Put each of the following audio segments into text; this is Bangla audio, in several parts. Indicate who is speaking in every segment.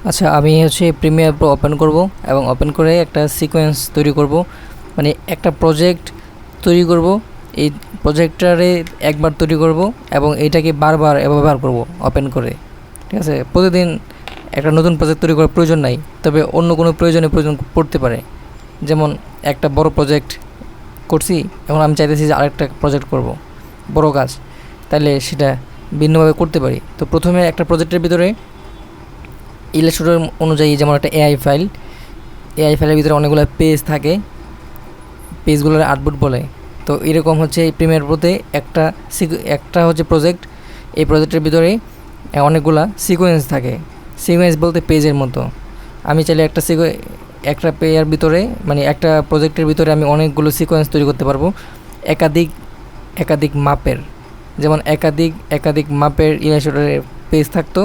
Speaker 1: আচ্ছা, আমি হচ্ছে প্রিমিয়ার প্রো ওপেন করব এবং ওপেন করে একটা সিকোয়েন্স তৈরি করব, মানে একটা প্রজেক্ট তৈরি করব। এই প্রজেক্টটারে একবার তৈরি করব এবং এটাকে বারবার ব্যবহার করব ওপেন করে। ঠিক আছে, প্রতিদিন একটা নতুন প্রজেক্ট তৈরি করার প্রয়োজন নাই, তবে অন্য কোনো প্রয়োজন পড়তে পারে। যেমন একটা বড় প্রজেক্ট করছি, এখন আমি চাইতেছি যে আরেকটা প্রজেক্ট করব, বড় কাজ, তাহলে সেটা ভিন্নভাবে করতে পারি। তো প্রথমে একটা প্রজেক্টের ভিতরে ইলাস্ট্রেটর অনুযায়ী, যেমন একটা এআই ফাইলের ভিতরে অনেকগুলো পেজ থাকে, পেজগুলোর আউটপুট বলে। তো এরকম হচ্ছে প্রিমিয়ার প্রোতে একটা হচ্ছে প্রজেক্ট। এই প্রজেক্টের ভিতরে অনেকগুলা সিকোয়েন্স থাকে। সিকোয়েন্স বলতে পেজের মতো। আমি চাইলে একটা পেয়ার ভিতরে, মানে একটা প্রজেক্টের ভিতরে আমি অনেকগুলো সিকোয়েন্স তৈরি করতে পারবো, একাধিক মাপের। যেমন একাধিক মাপের ইলাস্ট্রেটরের পেজ থাকতো,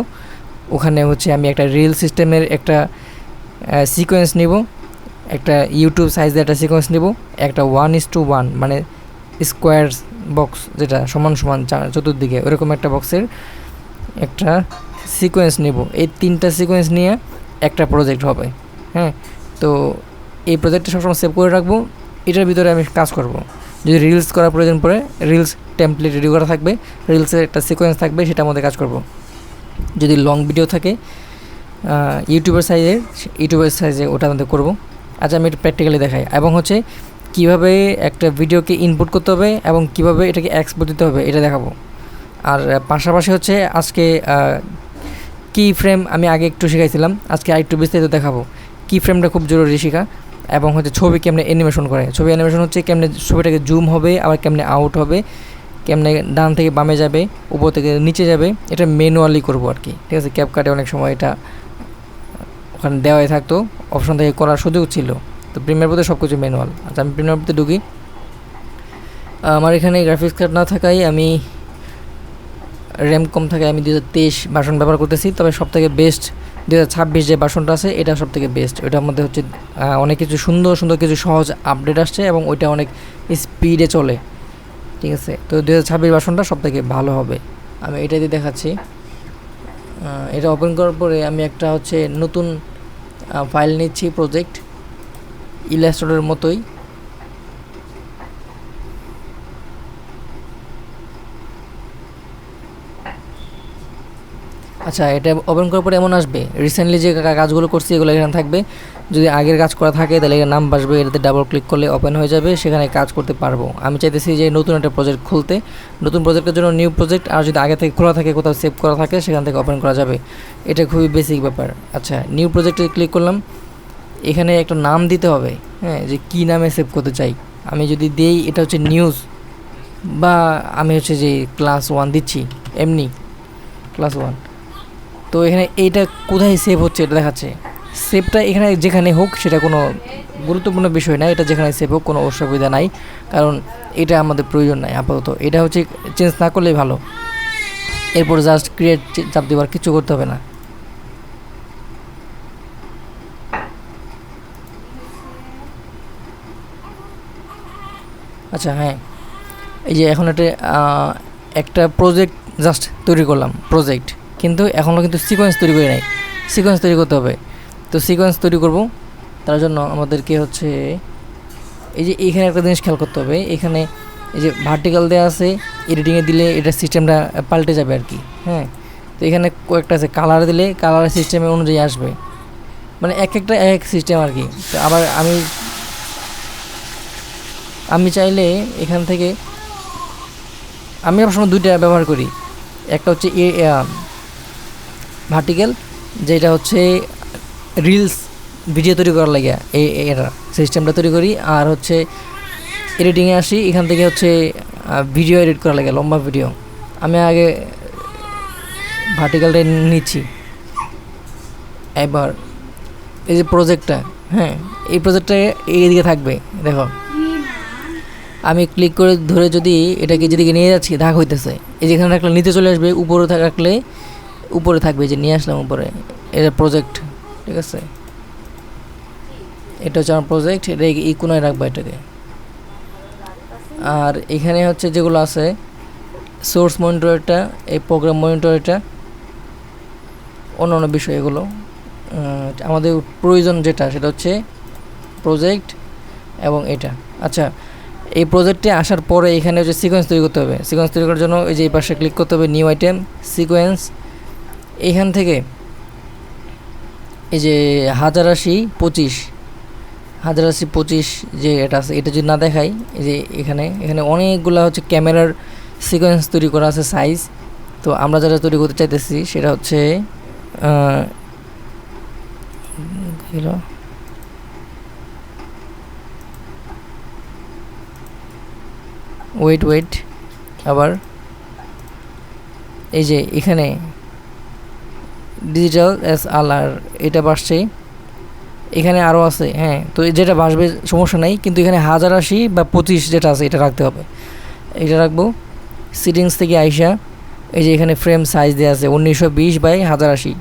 Speaker 1: ওখানে হচ্ছে আমি একটা রিল সিস্টেমের একটা সিকোয়েন্স নিব, একটা ইউটিউব সাইজের একটা সিকোয়েন্স নিব, একটা 1:1 মানে স্কোয়ার বক্স, যেটা সমান সমান চতুর্দিকে, ওরকম একটা বক্সের একটা সিকোয়েন্স নিব। এই 3টা সিকোয়েন্স নিয়ে একটা প্রজেক্ট হবে। হ্যাঁ, তো এই প্রজেক্টটা সবসময় সেভ করে রাখবো। এটার ভিতরে আমি কাজ করব। যদি রিলস করার প্রয়োজন পড়ে, রিলস টেমপ্লেট রেডি করা থাকবে, রিলসের একটা সিকোয়েন্স থাকবে, সেটার মধ্যে কাজ করব। যদি লং ভিডিও থাকে ইউটিউবের সাইজে ওটার মধ্যে করব। আচ্ছা, আমি একটু প্র্যাকটিক্যালি দেখাই, এবং হচ্ছে কীভাবে একটা ভিডিওকে ইনপুট করতে হবে এবং কীভাবে এটাকে এক্সপোর্ট দিতে হবে এটা দেখাবো। আর পাশাপাশি হচ্ছে আজকে কি ফ্রেম আমি আগে একটু শিখাইছিলাম, আজকে আরেকটু বিস্তারিত দেখাবো। কি ফ্রেমটা খুব জরুরি শেখা, এবং হচ্ছে ছবি কেমনে অ্যানিমেশন করে। ছবি অ্যানিমেশন হচ্ছে কেমনে ছবিটাকে জুম হবে, আবার কেমনে আউট হবে, কেমনে ডান থেকে বামে যাবে, উপর থেকে নিচে যাবে, এটা ম্যানুয়ালি করবো আর কি। ঠিক আছে, ক্যাপকাটে অনেক সময় এটা ওখানে দেওয়াই থাকতো, অপশন থেকে করার সুযোগ ছিল। তো প্রিমিয়ার প্রোতে সব কিছু ম্যানুয়াল। আচ্ছা, আমি প্রিমিয়ার প্রোতে ঢুকি। আমার এখানে গ্রাফিক্স কার্ড না থাকায় আমি র্যাম কম থাকে, আমি 2023 ভার্সন ব্যবহার করতেছি। তবে সবথেকে বেস্ট 2026 যে ভার্সনটা আছে, এটা সবথেকে বেস্ট। ওইটার মধ্যে হচ্ছে অনেক কিছু সুন্দর কিছু সহজ আপডেট আসছে এবং ওইটা অনেক স্পিডে চলে। ঠিক আছে, তো 2026 ভার্সনটা সবথেকে ভালো হবে। আমি এটা দিয়ে দেখাচ্ছি। এটা ওপেন করার পরে আমি একটা হচ্ছে নতুন ফাইল নিচ্ছি, প্রজেক্ট ইলাস্ট্রেটরের মতোই। আচ্ছা, এটা ওপেন করার পরে এমন আসবে, রিসেন্টলি যে কাজগুলো করছি এগুলো এখানে থাকবে। যদি আগের কাজ করা থাকে তাহলে এর নাম আসবে, এটাতে ডাবল ক্লিক করলে ওপেন হয়ে যাবে, সেখানে কাজ করতে পারবো। আমি চাইতেছি যে নতুন একটা প্রজেক্ট খুলতে, নতুন প্রজেক্টের জন্য নিউ প্রজেক্ট, আর যদি আগে থেকে খোলা থাকে, কোথাও সেভ করা থাকে, সেখান থেকে ওপেন করা যাবে। এটা খুবই বেসিক ব্যাপার। আচ্ছা, নিউ প্রজেক্টে ক্লিক করলাম, এখানে একটা নাম দিতে হবে। হ্যাঁ, যে কী নামে সেভ করতে চাই। আমি যদি দেই এটা হচ্ছে নিউজ, বা আমি হচ্ছে যে ক্লাস 1 দিচ্ছি, এমনি ক্লাস 1। তো এখানে এইটা কোথায় সেভ হচ্ছে এটা দেখাচ্ছে। সেভটা এখানে যেখানে হোক সেটা কোনো গুরুত্বপূর্ণ বিষয় না, এটা যেখানে সেভ হোক কোনো অসুবিধা নাই, কারণ এটা আমাদের প্রয়োজন নাই আপাতত। এটা হচ্ছে চেঞ্জ না করলেই ভালো। এরপর জাস্ট ক্রিয়েট চাপ দেওয়ার কিছু করতে হবে না। আচ্ছা, হ্যাঁ, এই যে এখন একটা প্রজেক্ট জাস্ট তৈরি করলাম, প্রজেক্ট, কিন্তু এখনও কিন্তু সিকোয়েন্স তৈরি করি নাই। সিকোয়েন্স তৈরি করতে হবে। তো সিকোয়েন্স তৈরি করব, তার জন্য আমাদেরকে হচ্ছে এই যে এইখানে একটা জিনিস খেয়াল করতে হবে। এখানে এই যে ভার্টিক্যাল দেওয়া আছে, এডিটিংয়ে দিলে এটা সিস্টেমটা পাল্টে যাবে আর কি। হ্যাঁ, তো এখানে কয়েকটা আছে, কালার দিলে কালারের সিস্টেমের অনুযায়ী আসবে, মানে একটা এক সিস্টেম আর কি। তো আবার আমি চাইলে এখান থেকে আমি সবসময় দুইটা ব্যবহার করি। একটা হচ্ছে ভার্টিক্যাল, যেটা হচ্ছে রিলস ভিডিও তৈরি করার লাগে এটা সিস্টেমটা তৈরি করি। আর হচ্ছে এডিটিংয়ে আসি, এখান থেকে হচ্ছে ভিডিও এডিট করা লাগে, লম্বা ভিডিও। আমি আগে ভার্টিক্যালটা নিচ্ছি। এবার এই যে প্রজেক্টটা, হ্যাঁ, এই প্রজেক্টটা এইদিকে থাকবে। দেখো, আমি ক্লিক করে ধরে যদি এটাকে যেদিকে নিয়ে যাচ্ছি, দাগ হইতেছে, এই যেখানে রাখলে নিচে চলে আসবে, উপরে রাখলে উপরে থাকবে। যে নিয়ে আসলাম উপরে, এটা প্রজেক্ট। ঠিক আছে, এটা হচ্ছে আমার প্রজেক্ট, এটা এই কোনায় রাখবো এটাকে। আর এখানে হচ্ছে যেগুলো আছে, সোর্স মনিটরটা, এই প্রোগ্রাম মনিটরটা, অন্য বিষয়, এগুলো আমাদের প্রয়োজন যেটা সেটা হচ্ছে প্রজেক্ট এবং এটা। আচ্ছা, এই প্রজেক্টে আসার পরে এখানে হচ্ছে সিকোয়েন্স তৈরি করতে হবে। সিকোয়েন্স তৈরি করার জন্য এই যে এই পাশে ক্লিক করতে হবে, নিউ আইটেম, সিকোয়েন্স। এইখান থেকে এই যে 1080/25 যে এটা আছে, এটা যদি না দেখাই, এই যে এখানে অনেকগুলো হচ্ছে ক্যামেরার সিকোয়েন্স তৈরি করা আছে সাইজ। তো আমরা যেটা তৈরি করতে চাইতেছি সেটা হচ্ছে ওয়েট আবার এই যে এখানে ডিজিটাল SLR এটা বাসছে, এখানে আরও আছে। হ্যাঁ, তো যেটা বাসবে সমস্যা নাই, কিন্তু এখানে 1080/25 যেটা আছে এটা রাখতে হবে। এটা রাখবো। সিটিংস থেকে আইসা এই যে এখানে ফ্রেম সাইজ দেওয়া আছে 1920/1080।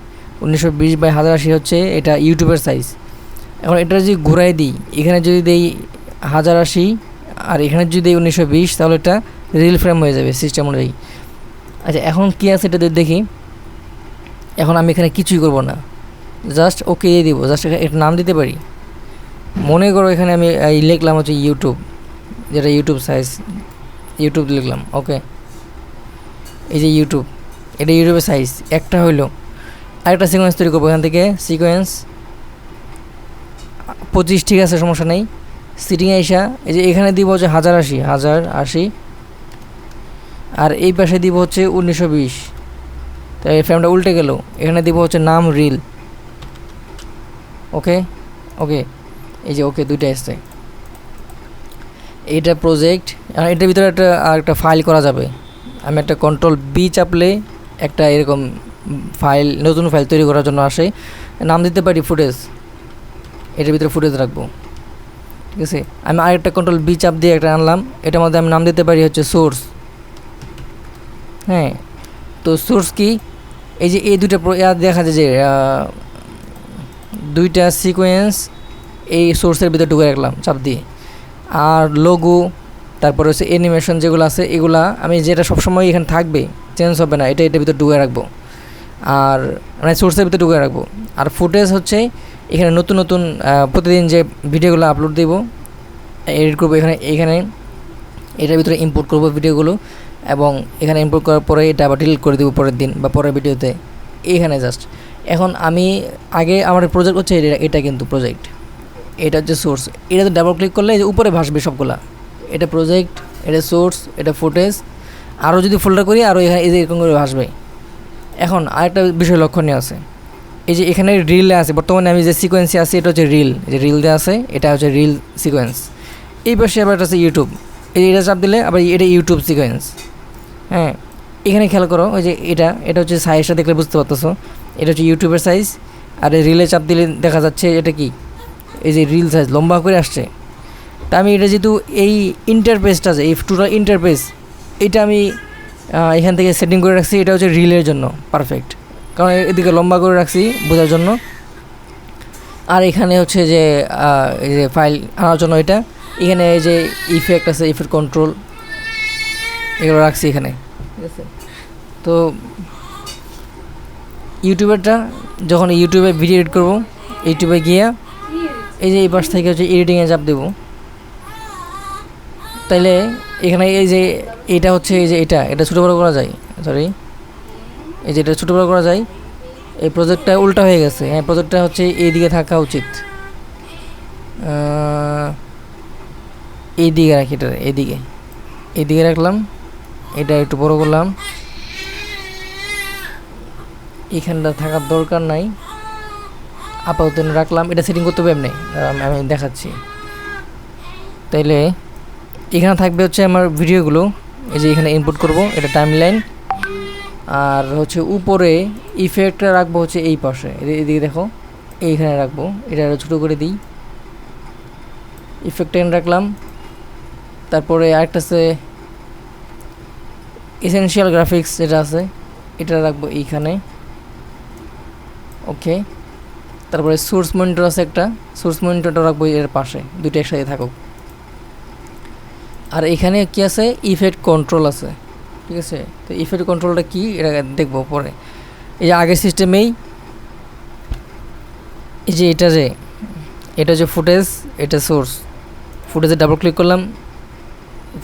Speaker 1: 1920/1080 হচ্ছে এটা ইউটিউবের সাইজ। এখন এটা যদি ঘুরাই দিই, এখানে যদি দেই 1080 আর এখানে যদি দেই 1920, তাহলে এটা রিল ফ্রেম হয়ে যাবে সিস্টেম অনুযায়ী। আচ্ছা, এখন কী আছে এটা দেখি। এখন আমি এখানে কিছুই করব না, জাস্ট ওকে দিয়ে দিব। জাস্ট একটা নাম দিতে পারি। মনে করো এখানে আমি লিখলাম হচ্ছে ইউটিউব, যেটা ইউটিউব সাইজ, ইউটিউব লিখলাম। ওকে, এই যে ইউটিউব, এটা ইউটিউবের সাইজ একটা হইলো। আরেকটা সিকোয়েন্স তৈরি করবো এখান থেকে, সিকোয়েন্স 25, ঠিক আছে, সমস্যা নেই। সিটিং আইসা এই যে এখানে দিব হচ্ছে 1080, আর এই পাশে দিব হচ্ছে 1920। তাই এই ফ্রেমটা উল্টে গেল। এখানে দিব হচ্ছে নাম রিল। ওকে, এই যে ওকে, দুইটা আসছে। এইটা প্রজেক্ট। আর এটার ভিতরে একটা ফাইল করা যাবে। আমি একটা Ctrl+B চাপলে একটা এরকম ফাইল, নতুন ফাইল তৈরি করার জন্য আসে। নাম দিতে পারি ফুটেজ। এটার ভিতরে ফুটেজ রাখবো, ঠিক আছে। আমি আরেকটা Ctrl+B চাপ দিয়ে একটা আনলাম। এটার মধ্যে আমি নাম দিতে পারি হচ্ছে সোর্স। হ্যাঁ, তো সোর্স কি, এই যে এই দুইটা দেখা যায় যে দুইটা সিকোয়েন্স এই সোর্সের ভিতরে ঢুকে রাখলাম চাপ দিয়ে। আর লোগো, তারপরে হচ্ছে অ্যানিমেশন যেগুলো আছে, এগুলা আমি যেটা সবসময় এখানে থাকবে, চেঞ্জ হবে না, এটার ভিতরে ঢুকে রাখবো। আর মানে সোর্সের ভিতরে ঢুকে রাখবো। আর ফুটেজ হচ্ছে এখানে নতুন প্রতিদিন যে ভিডিওগুলো আপলোড দেব, এডিট করবো এখানে এটার ভিতরে ইম্পোর্ট করবো ভিডিওগুলো, এবং এখানে ইম্পোর্ট করার পরে এটা আবার ডিলিট করে দেবো পরের দিন বা পরের ভিডিওতে। এইখানে জাস্ট এখন আমি আগে আমার প্রজেক্ট হচ্ছে এটা কিন্তু প্রজেক্ট, এটা হচ্ছে সোর্স। এটাতে ডাবল ক্লিক করলে উপরে ভাসবে সবগুলা। এটা প্রজেক্ট, এটা সোর্স, এটা ফুটেজ। আরও যদি ফোল্ডার করি আরও এখানে এই যে এরকম করে ভাসবে। এখন আরেকটা বিষয় লক্ষণীয় আছে, এই যে এখানে রিল আছে। বর্তমানে আমি যে সিকোয়েন্সে আছি এটা হচ্ছে রিল, যে রিল দেওয়া আছে এটা হচ্ছে রিল সিকোয়েন্স। এই পাশে আবার এটা হচ্ছে ইউটিউব। এটা চাপ দিলে আবার এটা ইউটিউব সিকোয়েন্স। হ্যাঁ, এখানে খেয়াল করো, ওই যে এটা হচ্ছে সাইজটা দেখলে বুঝতে পারতেছো, এটা হচ্ছে ইউটিউবের সাইজ। আর এই রিলে চাপ দিলে দেখা যাচ্ছে এটা কি, এই যে রিল সাইজ লম্বা করে আসছে। তা আমি এটা যেহেতু এই ইন্টারফেসটা আছে, এই টোটাল ইন্টারফেস, এটা আমি এখান থেকে সেটিং করে রাখছি। এটা হচ্ছে রিলের জন্য পারফেক্ট, কারণ এদিকে লম্বা করে রাখছি বোঝার জন্য। আর এখানে হচ্ছে যে এই যে ফাইল আনার জন্য এটা, এখানে এই যে ইফেক্ট আছে, ইফেক্ট কন্ট্রোল, এগুলো রাখছি এখানে, ঠিক আছে। তো ইউটিউবেরটা যখন ইউটিউবে ভিডিও এডিট করবো, ইউটিউবে গিয়া এই যে এই পাশ থেকে হচ্ছে এডিটিংয়ে চাপ দেবো। তাইলে এখানে এই যে এটা হচ্ছে এই যে এটা ছোটো বড়ো করা যায়, সরি, এই যে এটা ছোটো বড়ো করা যায়। এই প্রজেক্টটা উল্টা হয়ে গেছে। হ্যাঁ, প্রজেক্টটা হচ্ছে এইদিকে থাকা উচিত, এইদিকে রাখি, এটা এইদিকে রাখলাম। এটা একটু বড় করলাম, এখানটা থাকার দরকার নাই, আপাতত রাখলাম। এটা সেটিং করতে হবে এমনি, আমি দেখাচ্ছি। তাইলে এখানে থাকবে হচ্ছে আমার ভিডিওগুলো, এই যে এখানে ইনপুট করব, এটা টাইমলাইন। আর হচ্ছে উপরে ইফেক্টটা রাখবো হচ্ছে এই পাশে, এদিকে দেখো, এইখানে রাখবো। এটা ছোটো করে দিই, ইফেক্ট এখানে রাখলাম। তারপরে আরেকটা আছে এসেনশিয়াল গ্রাফিক্স, যেটা আছে এটা রাখবো এইখানে। ওকে, তারপরে সোর্স মনিটর আছে একটা, সোর্স মনিটরটা রাখবো এর পাশে, দুইটা একসাথে থাকুক। আর এখানে কি আছে, ইফেক্ট কন্ট্রোল আছে, ঠিক আছে। তো ইফেক্ট কন্ট্রোলটা কি এটা দেখবো পরে। এই যে আগের সিস্টেমেই এই যে এটা যে ফুটেজ, এটা সোর্স। ফুটেজে ডাবল ক্লিক করলাম,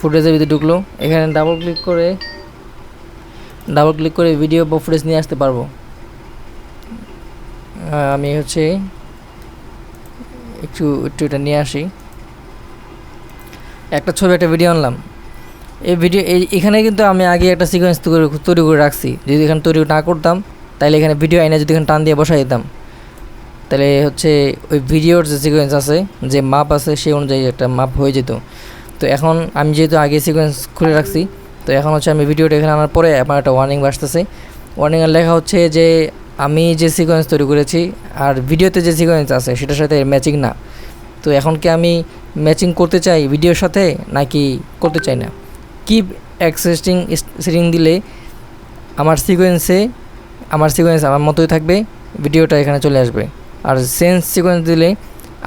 Speaker 1: ফুটেজের ভিতরে ঢুকলো। এখানে ডাবল ক্লিক করে ভিডিও বা ফুটেজ নিয়ে আসতে পারবো। আমি হচ্ছে একটু এটা নিয়ে আসি। একটা ছবি, একটা ভিডিও আনলাম। এই ভিডিও এখানে কিন্তু আমি আগে একটা সিকোয়েন্স তৈরি করে রাখছি। যদি এখানে তৈরি না করতাম তাহলে এখানে ভিডিও আইনে যদি এখানে টান দিয়ে বসাই দিতাম, তাহলে হচ্ছে ওই ভিডিওর যে সিকোয়েন্স আছে, যে মাপ আছে, সেই অনুযায়ী একটা মাপ হয়ে যেত। তো এখন আমি যেহেতু আগে সিকোয়েন্স খুলে রাখছি, তো এখন হচ্ছে আমি ভিডিওটা এখানে আনার পরে আমার একটা ওয়ার্নিং আসতেছে। ওয়ার্নিংয়ের লেখা হচ্ছে যে আমি যে সিকোয়েন্স তৈরি করেছি আর ভিডিওতে যে সিকোয়েন্স আছে সেটার সাথে ম্যাচিং না। তো এখন কি আমি ম্যাচিং করতে চাই ভিডিওর সাথে নাকি করতে চাই না? কিপ এক্সিস্টিং সেটিং দিলে আমার সিকোয়েন্স আমার মতোই থাকবে, ভিডিওটা এখানে চলে আসবে। আর চেঞ্জ সিকোয়েন্স দিলে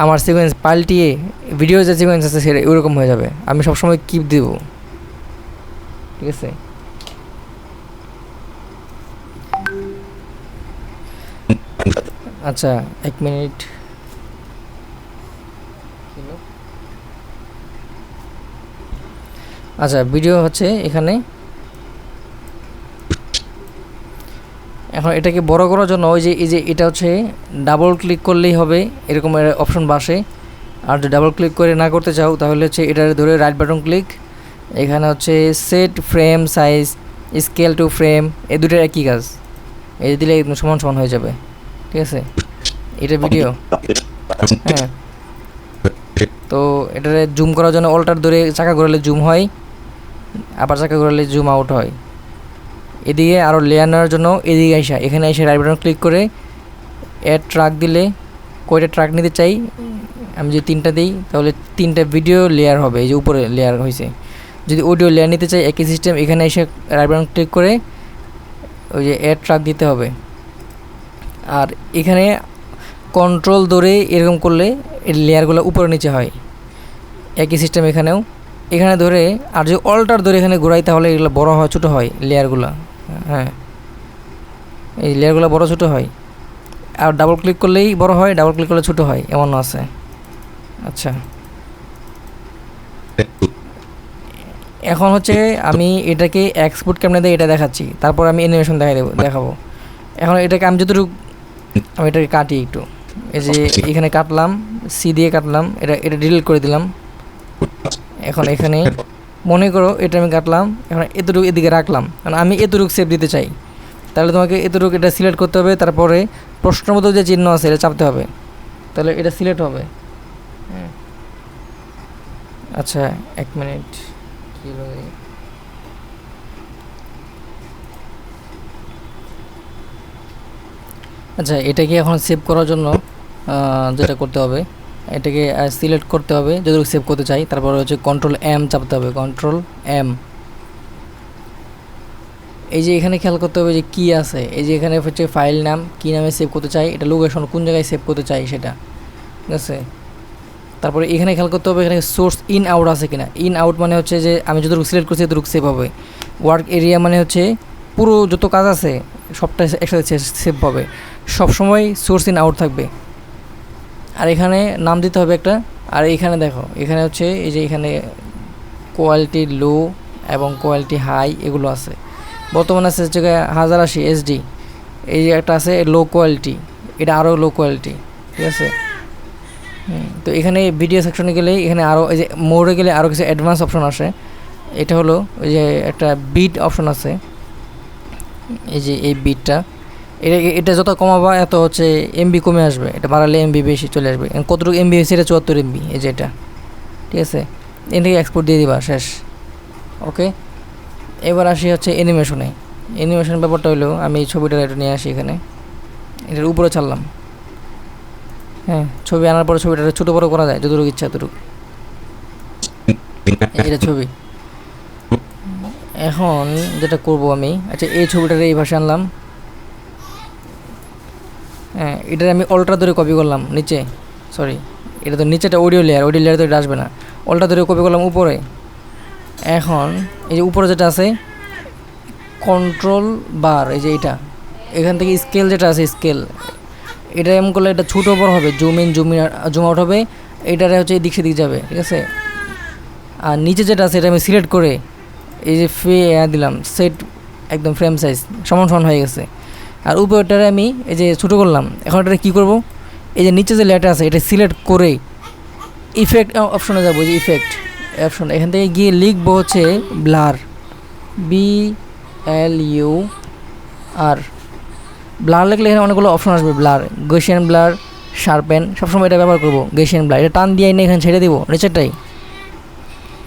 Speaker 1: আমার সিকোয়েন্স পাল্টিয়ে ভিডিও যে সিকোয়েন্স আছে সেটা ওরকম হয়ে যাবে। আমি সবসময় কিপ দেব, ঠিক আছে? আচ্ছা, 1 মিনিট। আচ্ছা, ভিডিও হচ্ছে এখানে। এখন এটাকে বড় করার জন্য এই যে এটা হচ্ছে ডাবল ক্লিক করলেই হবে, এরকম অপশন বাসে। আর যদি ডাবল ক্লিক করে না করতে চাও তাহলে হচ্ছে এটার ধরে রাইট বাটন ক্লিক, এখানে হচ্ছে set frame size, scale two frame, এই দুটোর একই কাজ। এই দিলে একদম সমান সমান হয়ে যাবে, ঠিক আছে? এটা ভিডিও। হ্যাঁ, তো এটারে জুম করার জন্য অল্টার ধরে চাকা ঘোরালে জুম হয়, আবার চাকা ঘোরালে জুম আউট হয়। এদিকে আরও লেয়ার নেওয়ার জন্য এদিকে এখানে এসে রাইট বাটন ক্লিক করে অ্যাড ট্রাক দিলে কয়টা ট্রাক নিতে চাই, আমি যদি 3টা দিই তাহলে 3টা ভিডিও লেয়ার হবে। এই যে উপরে লেয়ার হয়েছে। যদি অডিও লেয়ার নিতে চাই একই সিস্টেম, এখানে এসে রাইট বাটন ক্লিক করে ওই যে অ্যাড ট্রাক দিতে হবে। আর এখানে কন্ট্রোল ধরে এরকম করলে এই লেয়ারগুলো উপরে নিচে হয়। একই সিস্টেম এখানে ধরে, আর যদি অল্টার ধরে এখানে ঘোরাই তাহলে এগুলো বড় হয় ছোটো হয় লেয়ারগুলো। হ্যাঁ, এই লেয়ারগুলো বড় ছোটো হয়। আর ডাবল ক্লিক করলেই বড় হয়, ডাবল ক্লিক করলে ছোটো হয়, এমনও আছে। আচ্ছা, এখন হচ্ছে আমি এটাকে এক্সপোর্ট ক্যামেরা দিয়ে এটা দেখাচ্ছি, তারপর আমি অ্যানিমেশন দেখাবো। এখন এটাকে আমি আমি এটাকে কাটি একটু। এই যে এখানে কাটলাম, সি দিয়ে কাটলাম, এটা ডিলিট করে দিলাম। এখন এখানে মনে করো এটা আমি কাটলাম, এখন এতটুকু এদিকে রাখলাম, কারণ আমি এতটুকু সেভ দিতে চাই। তাহলে তোমাকে এতটুকু এটা সিলেক্ট করতে হবে, তারপরে প্রশ্নবোধক যে চিহ্ন আছে এটা চাপতে হবে, তাহলে এটা সিলেক্ট হবে। হ্যাঁ, আচ্ছা 1 মিনিট। আচ্ছা, এটাকে এখন সেভ করার জন্য যেটা করতে হবে, এটাকে সিলেক্ট করতে হবে যতটুকু সেভ করতে চাই, তারপরে হচ্ছে Ctrl+M চাপতে হবে, Ctrl+M। এই যে এখানে খেয়াল করতে হবে যে কী আছে, এই যে এখানে হচ্ছে ফাইল নাম, কী নামে সেভ করতে চাই, এটা লোকেশন কোন জায়গায় সেভ করতে চাই সেটা, ঠিক আছে? তারপরে এখানে খেয়াল করতে হবে এখানে সোর্স ইন আউট আছে কিনা। ইন আউট মানে হচ্ছে যে আমি যতটুকু সিলেক্ট করছি ততটুকু সেভ হবে। ওয়ার্ক এরিয়া মানে হচ্ছে পুরো যত কাজ আছে সবটা একসাথে সেভ হবে, সবসময় সোর্স ইন আউট থাকবে। আর এখানে নাম দিতে হবে একটা। আর এখানে দেখো, এখানে হচ্ছে এই যে এখানে কোয়ালিটি লো এবং কোয়ালিটি হাই এগুলো আছে। বর্তমানে আছে হচ্ছে 1080 HD। এই যে একটা আছে লো কোয়ালিটি, এটা আরও লো কোয়ালিটি, ঠিক আছে? তো এখানে ভিডিও সেকশনে গেলে এখানে আরও এই যে মোড়ে গেলে আরও কিছু অ্যাডভান্স অপশন আসে। এটা হলো ওই যে একটা বিট অপশন আছে, এই যে এই বিটটা, এটা যত কমাবা এত হচ্ছে এমবি কমে আসবে, এটা বাড়ালে এমবি বেশি চলে আসবে। কতটুকু এমবি হয়েছে, এটা 74 MB, এই যে এটা, ঠিক আছে? এটাকে এক্সপোর্ট দিয়ে দিবা, শেষ। ওকে, এবার আসি হচ্ছে অ্যানিমেশনে। অ্যানিমেশন ব্যাপারটা হলো আমি এই ছবিটা একটু নিয়ে আসি এখানে, এটার উপরে ছাড়লাম। হ্যাঁ, ছবি আনার পরে ছবিটা ছোটো বড়ো করা যায় যতটুকু ইচ্ছা ততটুকু। এটা ছবি। এখন যেটা করব আমি, আচ্ছা এই ছবিটার এই ভাষা আনলাম। হ্যাঁ, এটার আমি অল্টার ধরে কপি করলাম নিচে, সরি এটা তো নিচেটা অডিও লেয়ার তো এটা আসবে না, অল্টার ধরে কপি করলাম উপরে। এখন এই যে উপরে যেটা আছে কন্ট্রোল বার, এই যে এইটা, এখান থেকে স্কেল যেটা আছে স্কেল, এটা এমন করলে এটা ছোটো বড় হবে, জুম ইন জুম আউট হবে, এটারে হচ্ছে এদিক সেদিক যাবে, ঠিক আছে। আর নিচে যেটা আছে এটা আমি সিলেক্ট করে এই যে দিলাম সেট, একদম ফ্রেম সাইজ সমান সমান হয়ে গেছে। আর উপরটারে আমি এই যে ছোটো করলাম। এখন এটা কী করব, এই যে নিচে যে লেয়ারটা আছে এটা সিলেক্ট করে ইফেক্ট অপশনে যাবো, যে ইফেক্ট অপশন, এখান থেকে গিয়ে লিখবো হচ্ছে ব্লার, BLUR। ব্লার লিখলে এখানে অনেকগুলো অপশন আসবে, ব্লার, গেশিয়ান ব্লার, শার্পেন, সবসময় এটা ব্যবহার করবো। গেশিয়ান ব্লার এটা টান দিয়ে এনে এখানে ছেড়ে দিব, নিচেরটাই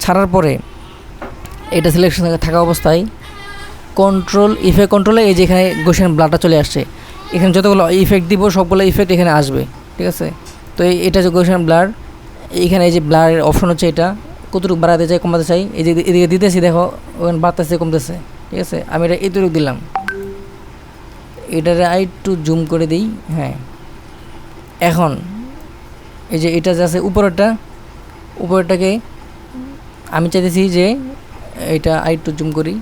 Speaker 1: ছাড়ার পরে এটা সিলেকশন থাকা অবস্থায় ইফেক্ট কন্ট্রোলে এই যে এখানে গেশিয়ান ব্লারটা চলে আসছে। এখানে যতগুলো ইফেক্ট দিব সবগুলো ইফেক্ট এখানে আসবে, ঠিক আছে। তো এটা হচ্ছে গেশিয়ান ব্লার। এইখানে এই যে ব্লারের অপশন হচ্ছে এটা কতটুকু বাড়াতে চাই কমাতে চাই, এই যে এদিকে দিতেছি দেখো ওখানে বাড়তেছে কমতেছে, ঠিক আছে। আমি এটা এতটুকু দিলাম, এটারে একটু জুম করে দিই। হ্যাঁ, এখন এই যে এটা যে আছে উপরেরটাকে আমি চাইতেছি যে এটা একটু জুম করি,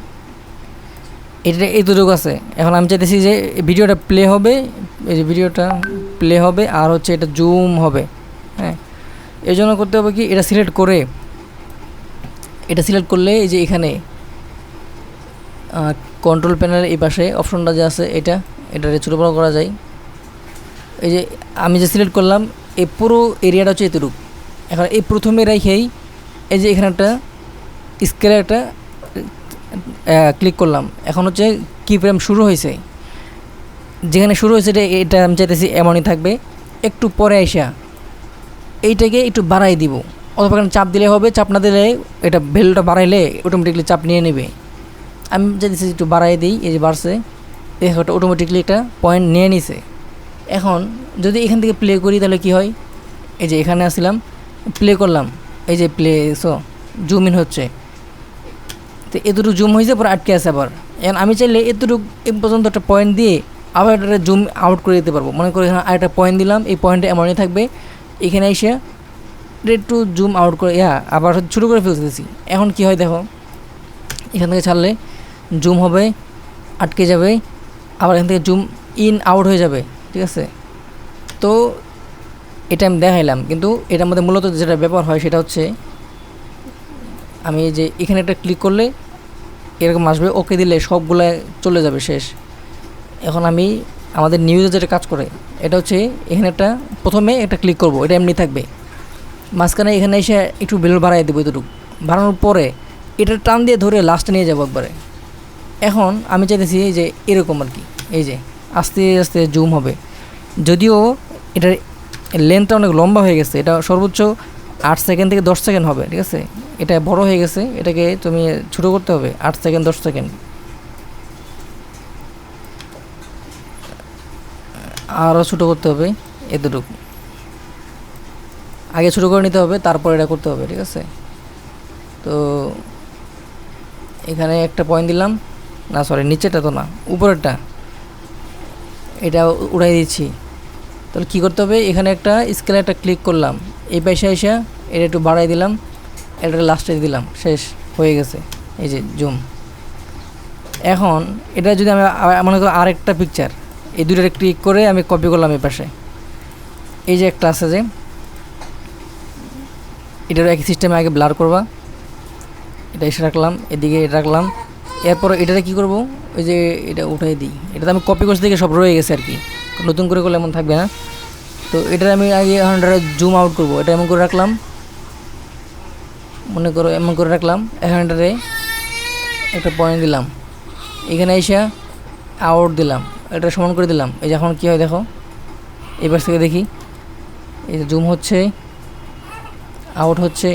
Speaker 1: এটা এতটুকু আছে। এখন আমি চাইতেছি যে ভিডিওটা প্লে হবে, এই যে ভিডিওটা প্লে হবে আর হচ্ছে এটা জুম হবে। হ্যাঁ, এই জন্য করতে হবে কি, এটা সিলেক্ট করলে এই যে এখানে কন্ট্রোল প্যানেলের এই পাশে অপশনটা যে আছে এটারে ছোটো বড়ো করা যায়। এই যে আমি যে সিলেক্ট করলাম এই পুরো এরিয়াটা হচ্ছে এতটুকু। এখন এই প্রথমে রেখেই এই যে এখানে একটা স্কেলে একটা ক্লিক করলাম। এখন হচ্ছে কি ফ্রেম শুরু হয়েছে, যেখানে শুরু হয়েছে এটা আমি চাইতেছি এমনই থাকবে। একটু পরে আইসা এইটাকে একটু বাড়াই দিব, অথবা এখানে চাপ দিলে হবে, চাপ না দিলে এটা ভ্যালুটা বাড়াইলে অটোমেটিকলি চাপ নিয়ে নেবে। আমি চাইতেছি একটু বাড়াই দিই, এই যে বাড়ছে, এটা অটোমেটিকলি একটা পয়েন্ট নিয়ে নিছে। এখন যদি এখান থেকে প্লে করি তাহলে কি হয়, এই যে এখানে আসলাম প্লে করলাম, এই যে প্লে জুম ইন হচ্ছে, তো এতটুকু জুম হয়েছে পরে আটকে আছে আবার। এখন আমি চাইলে এতটুকু এ পর্যন্ত একটা পয়েন্ট দিয়ে আবার একটা জুম আউট করে দিতে পারবো। মনে করি এখানে আরেকটা পয়েন্ট দিলাম, এই পয়েন্টটা এমনই থাকবে, এখানে এসে একটু জুম আউট করে আবার ছোটো করে ফেলতেছি। এখন কি হয় দেখো, এখান থেকে ছাড়লে জুম হবে, আটকে যাবে, আবার এখান থেকে জুম ইন আউট হয়ে যাবে, ঠিক আছে। তো এটা আমি দেখাইলাম, কিন্তু এটার মধ্যে মূলত যেটা ব্যবহার হয় সেটা হচ্ছে আমি যে এখানে একটা ক্লিক করলে এরকম আসবে, ওকে দিলে সবগুলো চলে যাবে, শেষ। এখন আমি আমাদের নিউজে যেটা কাজ করে এটা হচ্ছে এখানে একটা প্রথমে একটা ক্লিক করব, এটা এমনি থাকবে, মাঝখানে এখানে এসে একটু ভ্যালু বাড়াই দেবো, এতটুকু বাড়ানোর পরে এটা টান দিয়ে ধরে লাস্টে নিয়ে যাবো একবারে। এখন আমি চাইতেছি যে এরকম আর কি, এই যে আস্তে আস্তে জুম হবে, যদিও এটার লেন্থটা অনেক লম্বা হয়ে গেছে, এটা সর্বোচ্চ 8 সেকেন্ড থেকে 10 সেকেন্ড হবে, ঠিক আছে। এটা বড় হয়ে গেছে, এটাকে তুমি ছোটো করতে হবে, 8 সেকেন্ড 10 সেকেন্ড, আরও ছোটো করতে হবে, এতটুকু আগে ছোটো করে নিতে হবে, তারপর এটা করতে হবে, ঠিক আছে। তো এখানে একটা পয়েন্ট দিলাম, না সরি নিচেটা তো না, উপরেরটা, এটা উড়াই দিচ্ছি। তাহলে কী করতে হবে, এখানে একটা স্কেলে একটা ক্লিক করলাম, এই পাশে এসে এটা একটু বাড়াই দিলাম, এটা লাস্টে দিলাম, শেষ হয়ে গেছে, এই যে জুম। এখন এটা যদি আমি মনে করি আরেকটা পিকচার, এই দুটোটা ক্লিক করে আমি কপি করলাম এই পাশে, এই যে একটা আছে যে এটার একই সিস্টেমে আগে ব্লার করবা, এটা এসে রাখলাম, এদিকে এটা রাখলাম, এরপর এটাতে কী করবো, ওই যে এটা উঠাই দিই, এটাতে আমি কপি করতে থেকে সব রয়ে গেছে আর কি, নতুন করে করলে এমন থাকবে না। তো এটা আমি আগে এখন জুম আউট করবো, এটা এমন করে রাখলাম, মনে করো এমন করে রাখলাম, এখানটারে একটা পয়েন্ট দিলাম, এখানে এসে আউট দিলাম, এটা সমান করে দিলাম। এই যে এখন কী হয় দেখো, এবার থেকে দেখি, এই যে জুম হচ্ছে, আউট হচ্ছে।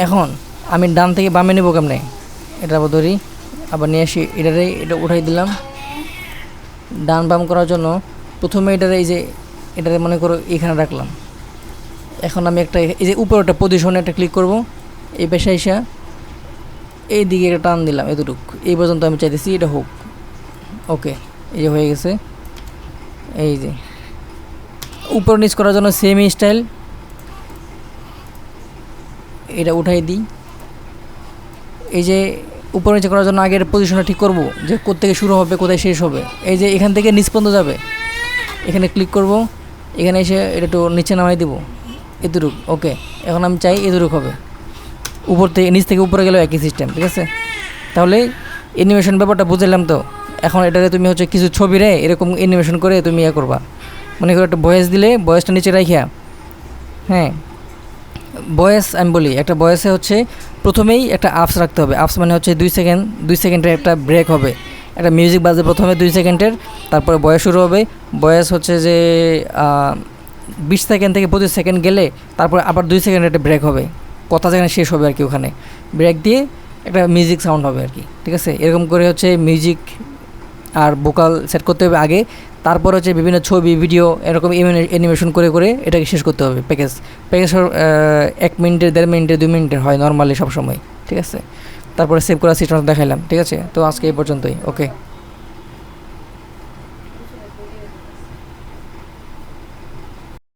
Speaker 1: এখন আমি ডান থেকে বামে নেবো কেমনে, এটা আবার ধরি, আবার নিয়ে আসি, এটা উঠাই দিলাম। ডান বাম করার জন্য প্রথমে এই যে এটারে মনে করো এখানে রাখলাম। এখন আমি একটা এই যে উপরে একটা পজিশনে একটা ক্লিক করব, এই পেশা এসা এই দিকে একটা টান দিলাম, এতটুকু এই পর্যন্ত আমি চাইতেছি এটা হোক। ওকে, এই যে হয়ে গেছে। এই যে উপর নিচ করার জন্য সেম স্টাইল, এটা উঠাই দিই। এই যে উপর নিচে করার জন্য আগের পজিশনটা ঠিক করব, যে কোথা থেকে শুরু হবে কোথায় শেষ হবে। এই যে এখান থেকে নিচ পর্যন্ত যাবে, এখানে ক্লিক করব, এখানে এসে এটা একটু নিচে নামাই দেবো এতটুক। ওকে, এখন আমি চাই এতটুক হবে, উপর থেকে নিচ থেকে উপরে গেলেও একই সিস্টেম, ঠিক আছে? তাহলে অ্যানিমেশন ব্যাপারটা বুঝলাম তো। এখন এটাকে তুমি হচ্ছে কিছু ছবি রে এরকম অ্যানিমেশন করে তুমি ইয়ে করবা, মনে করো একটা ভয়েস দিলে ভয়েসটা নিচে রাখিয়া, হ্যাঁ ভয়েস আমি বলি, একটা ভয়েসে হচ্ছে প্রথমেই একটা আপস রাখতে হবে। আপস মানে হচ্ছে 2 সেকেন্ডের একটা ব্রেক হবে, একটা মিউজিক বাজে প্রথমে 2 সেকেন্ডের, তারপরে ভয়েস শুরু হবে। ভয়েস হচ্ছে যে 20 সেকেন্ড থেকে 25 সেকেন্ড গেলে তারপরে আবার 2 সেকেন্ডের একটা ব্রেক হবে, কথা যেখানে শেষ হবে আর কি, ওখানে ব্রেক দিয়ে একটা মিউজিক সাউন্ড হবে আর কি, ঠিক আছে? এরকম করে হচ্ছে মিউজিক আর ভোকাল সেট করতে হবে আগে, তারপর হচ্ছে বিভিন্ন ছবি ভিডিও এরকম অ্যানিমেশন করে করে এটাকে শেষ করতে হবে। প্যাকেজ 1 মিনিটের 1.5 মিনিটের 2 মিনিটের হয় নর্মালি সবসময়, ঠিক আছে? তারপরে সেভ করার সিস্টেম দেখাইলাম, ঠিক আছে? তো আজকে এই পর্যন্তই, ওকে।